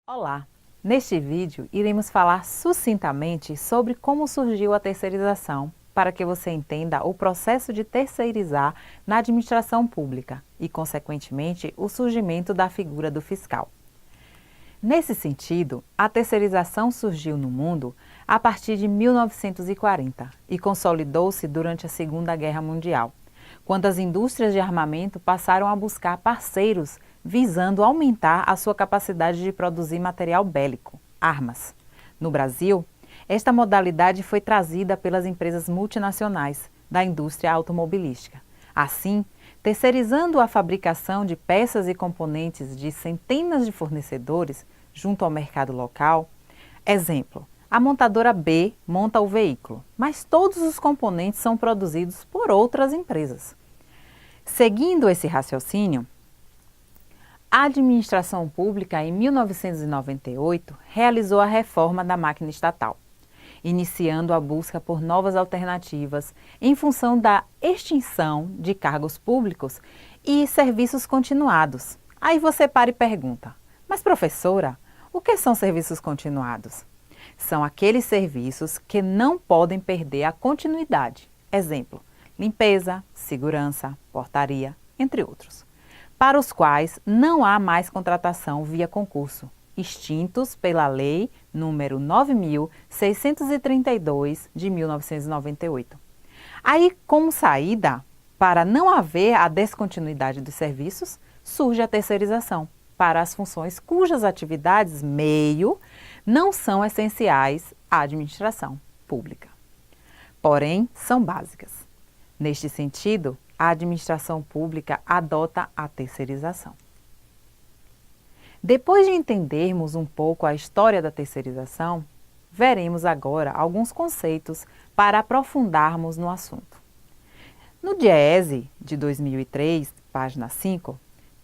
Olá! Neste vídeo, iremos falar sucintamente sobre como surgiu a terceirização, para que você entenda o processo de terceirizar na administração pública e, consequentemente, o surgimento da figura do fiscal. Nesse sentido, a terceirização surgiu no mundo a partir de 1940 e consolidou-se durante a Segunda Guerra Mundial, quando as indústrias de armamento passaram a buscar parceiros visando aumentar a sua capacidade de produzir material bélico, armas. No Brasil, esta modalidade foi trazida pelas empresas multinacionais da indústria automobilística. Assim, terceirizando a fabricação de peças e componentes de centenas de fornecedores junto ao mercado local. Exemplo, a montadora B monta o veículo, mas todos os componentes são produzidos por outras empresas. Seguindo esse raciocínio, a administração pública, em 1998, realizou a reforma da máquina estatal, iniciando a busca por novas alternativas em função da extinção de cargos públicos e serviços continuados. Aí você para e pergunta, mas professora, o que são serviços continuados? São aqueles serviços que não podem perder a continuidade. Exemplo, limpeza, segurança, portaria, entre outros, para os quais não há mais contratação via concurso, extintos pela Lei nº 9.632 de 1998. Aí, como saída, para não haver a descontinuidade dos serviços, surge a terceirização para as funções cujas atividades meio não são essenciais à administração pública, porém são básicas. Neste sentido, a administração pública adota a terceirização. Depois de entendermos um pouco a história da terceirização, veremos agora alguns conceitos para aprofundarmos no assunto. No Diese de 2003, página 5,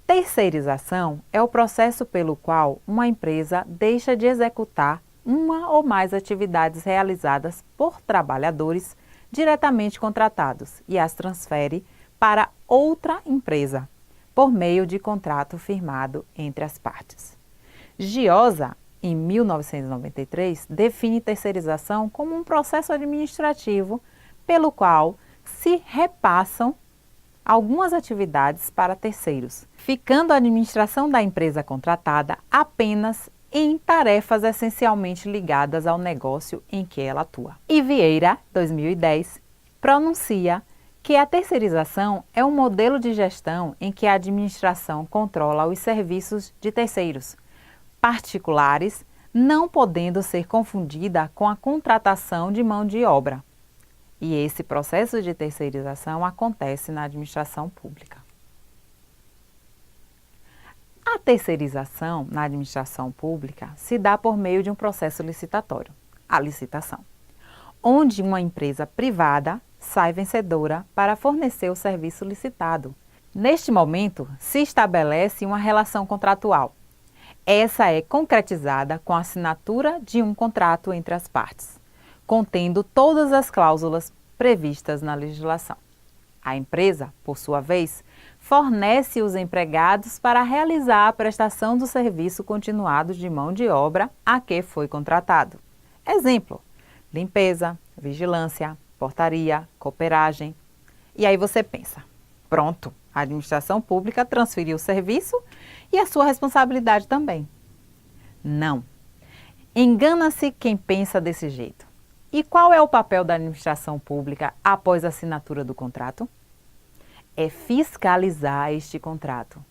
terceirização é o processo pelo qual uma empresa deixa de executar uma ou mais atividades realizadas por trabalhadores diretamente contratados e as transfere para outra empresa, por meio de contrato firmado entre as partes. Giosa, em 1993, define terceirização como um processo administrativo pelo qual se repassam algumas atividades para terceiros, ficando a administração da empresa contratada apenas em tarefas essencialmente ligadas ao negócio em que ela atua. E Vieira, 2010, pronuncia que a terceirização é um modelo de gestão em que a administração controla os serviços de terceiros, particulares, não podendo ser confundida com a contratação de mão de obra. E esse processo de terceirização acontece na administração pública. A terceirização na administração pública se dá por meio de um processo licitatório, a licitação, onde uma empresa privada sai vencedora para fornecer o serviço licitado. Neste momento, se estabelece uma relação contratual. Essa é concretizada com a assinatura de um contrato entre as partes, contendo todas as cláusulas previstas na legislação. A empresa, por sua vez, fornece os empregados para realizar a prestação do serviço continuado de mão de obra a que foi contratado. Exemplo, limpeza, vigilância, portaria, cooperagem. E aí você pensa, pronto, a administração pública transferiu o serviço e a sua responsabilidade também. Não. Engana-se quem pensa desse jeito. E qual é o papel da administração pública após a assinatura do contrato? É fiscalizar este contrato,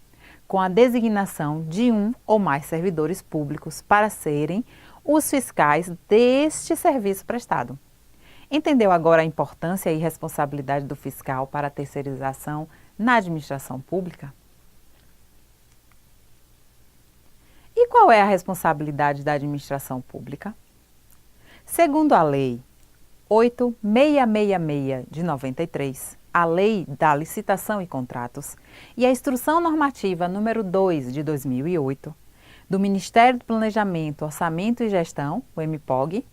com a designação de um ou mais servidores públicos para serem os fiscais deste serviço prestado. Entendeu agora a importância e responsabilidade do fiscal para a terceirização na administração pública? E qual é a responsabilidade da administração pública? Segundo a Lei 8.666 de 93, a Lei da Licitação e Contratos e a Instrução Normativa número 2 de 2008, do Ministério do Planejamento, Orçamento e Gestão, o MPOG,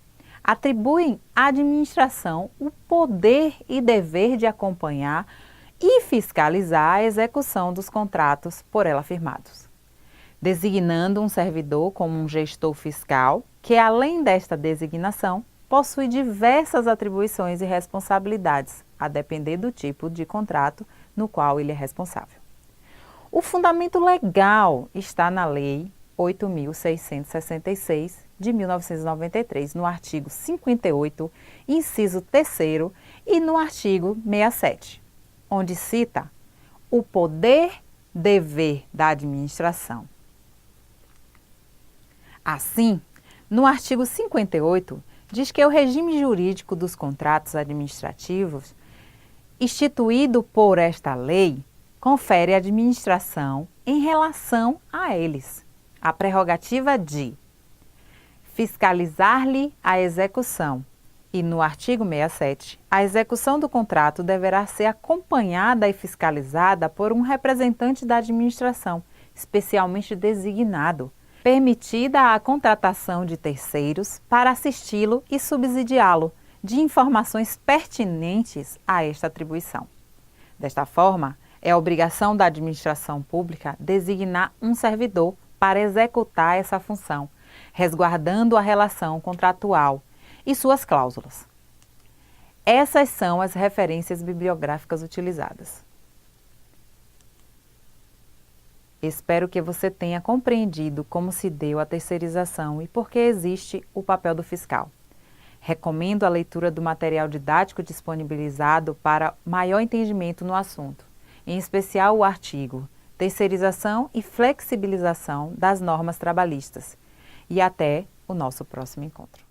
atribuem à administração o poder e dever de acompanhar e fiscalizar a execução dos contratos por ela firmados. designando um servidor como um gestor fiscal, que além desta designação, possui diversas atribuições e responsabilidades, a depender do tipo de contrato no qual ele é responsável. O fundamento legal está na Lei 8.666, de 1993, no artigo 58, inciso 3º, e no artigo 67, onde cita o poder-dever da administração. Assim, no artigo 58, diz que o regime jurídico dos contratos administrativos, instituído por esta lei, confere à administração, em relação a eles, a prerrogativa de fiscalizar-lhe a execução. E no artigo 67, a execução do contrato deverá ser acompanhada e fiscalizada por um representante da administração, especialmente designado, permitida a contratação de terceiros para assisti-lo e subsidiá-lo de informações pertinentes a esta atribuição. Desta forma, é obrigação da administração pública designar um servidor para executar essa função, resguardando a relação contratual e suas cláusulas. Essas são as referências bibliográficas utilizadas. Espero que você tenha compreendido como se deu a terceirização e por que existe o papel do fiscal. Recomendo a leitura do material didático disponibilizado para maior entendimento no assunto, em especial o artigo Terceirização e Flexibilização das Normas Trabalhistas. E até o nosso próximo encontro.